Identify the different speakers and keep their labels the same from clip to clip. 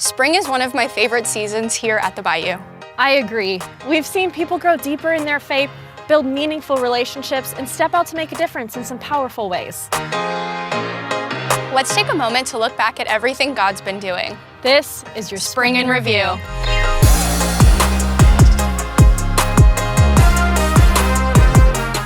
Speaker 1: Spring is one of my favorite seasons here at the Bayou.
Speaker 2: I agree. We've seen people grow deeper in their faith, build meaningful relationships, and step out to make a difference in some powerful ways.
Speaker 1: Let's take a moment to look back at everything God's been doing.
Speaker 2: This is your
Speaker 1: Spring in Review.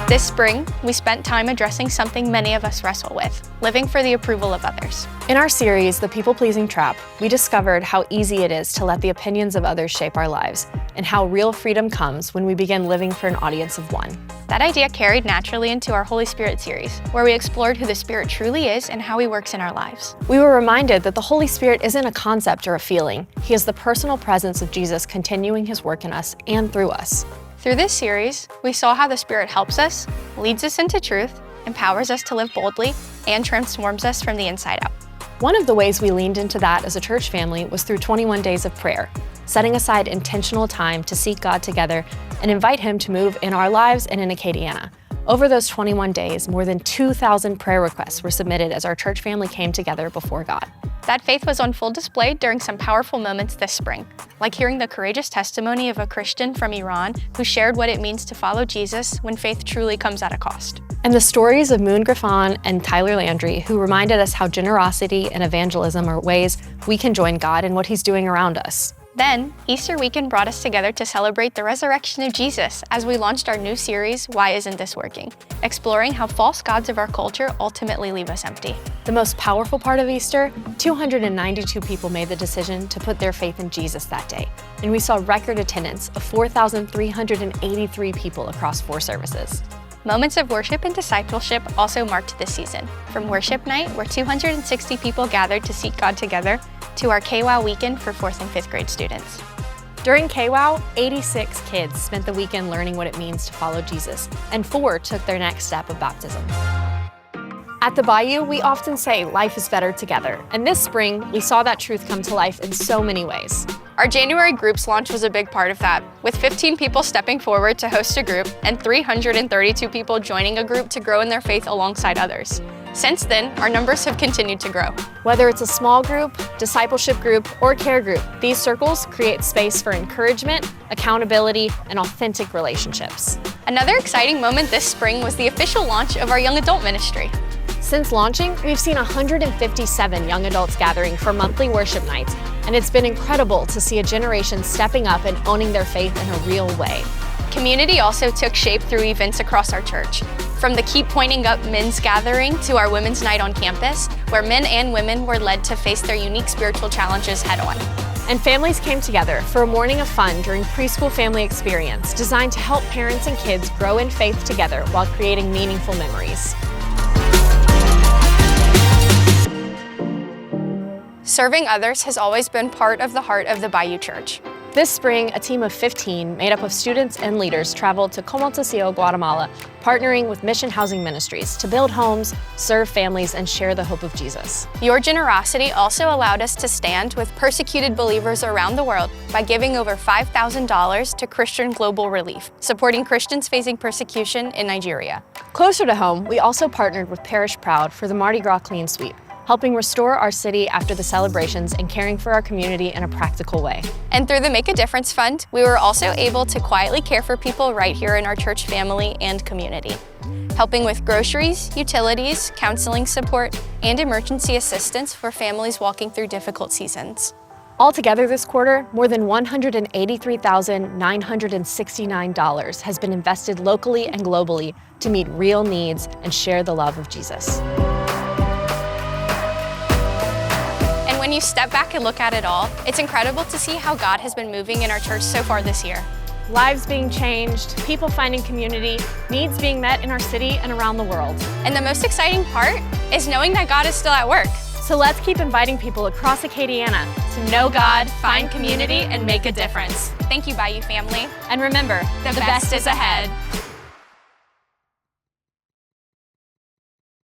Speaker 1: This spring, we spent time addressing something many of us wrestle with, living for the approval of others.
Speaker 2: In our series, The People-Pleasing Trap, we discovered how easy it is to let the opinions of others shape our lives, and how real freedom comes when we begin living for an audience of one.
Speaker 1: That idea carried naturally into our Holy Spirit series, where we explored who the Spirit truly is and how He works in our lives.
Speaker 2: We were reminded that the Holy Spirit isn't a concept or a feeling. He is the personal presence of Jesus continuing His work in us and through us.
Speaker 1: Through this series, we saw how the Spirit helps us, leads us into truth, empowers us to live boldly, and transforms us from the inside out.
Speaker 2: One of the ways we leaned into that as a church family was through 21 days of prayer, setting aside intentional time to seek God together and invite Him to move in our lives and in Acadiana. Over those 21 days, more than 2,000 prayer requests were submitted as our church family came together before God.
Speaker 1: That faith was on full display during some powerful moments this spring, like hearing the courageous testimony of a Christian from Iran who shared what it means to follow Jesus when faith truly comes at a cost.
Speaker 2: And the stories of Moon Griffon and Tyler Landry, who reminded us how generosity and evangelism are ways we can join God in what He's doing around us.
Speaker 1: Then, Easter weekend brought us together to celebrate the resurrection of Jesus as we launched our new series, Why Isn't This Working? Exploring how false gods of our culture ultimately leave us empty.
Speaker 2: The most powerful part of Easter, 292 people made the decision to put their faith in Jesus that day. And we saw record attendance of 4,383 people across 4 services.
Speaker 1: Moments of worship and discipleship also marked this season, from worship night, where 260 people gathered to seek God together, to our KWOW weekend for 4th and 5th grade students.
Speaker 2: During KWOW, 86 kids spent the weekend learning what it means to follow Jesus, and 4 took their next step of baptism. At the Bayou, we often say life is better together, and this spring, we saw that truth come to life in so many ways.
Speaker 1: Our January groups launch was a big part of that, with 15 people stepping forward to host a group and 332 people joining a group to grow in their faith alongside others. Since then, our numbers have continued to grow.
Speaker 2: Whether it's a small group, discipleship group, or care group, these circles create space for encouragement, accountability, and authentic relationships.
Speaker 1: Another exciting moment this spring was the official launch of our young adult ministry.
Speaker 2: Since launching, we've seen 157 young adults gathering for monthly worship nights, and it's been incredible to see a generation stepping up and owning their faith in a real way.
Speaker 1: Community also took shape through events across our church, from the Keep Pointing Up men's gathering to our women's night on campus, where men and women were led to face their unique spiritual challenges head on.
Speaker 2: And families came together for a morning of fun during Preschool Family Experience, designed to help parents and kids grow in faith together while creating meaningful memories.
Speaker 1: Serving others has always been part of the heart of the Bayou Church.
Speaker 2: This spring, a team of 15 made up of students and leaders traveled to Comotacillo, Guatemala, partnering with Mission Housing Ministries to build homes, serve families, and share the hope of Jesus.
Speaker 1: Your generosity also allowed us to stand with persecuted believers around the world by giving over $5,000 to Christian Global Relief, supporting Christians facing persecution in Nigeria.
Speaker 2: Closer to home, we also partnered with Parish Proud for the Mardi Gras Clean Sweep, helping restore our city after the celebrations and caring for our community in a practical way.
Speaker 1: And through the Make a Difference Fund, we were also able to quietly care for people right here in our church family and community, helping with groceries, utilities, counseling support, and emergency assistance for families walking through difficult seasons.
Speaker 2: Altogether this quarter, more than $183,969 has been invested locally and globally to meet real needs and share the love of Jesus.
Speaker 1: When you step back and look at it all, it's incredible to see how God has been moving in our church so far this year.
Speaker 2: Lives being changed, people finding community, needs being met in our city and around the world.
Speaker 1: And the most exciting part is knowing that God is still at work.
Speaker 2: So let's keep inviting people across Acadiana
Speaker 1: to know God, find community, and make a difference. Thank you, Bayou family.
Speaker 2: And remember,
Speaker 1: the best is ahead.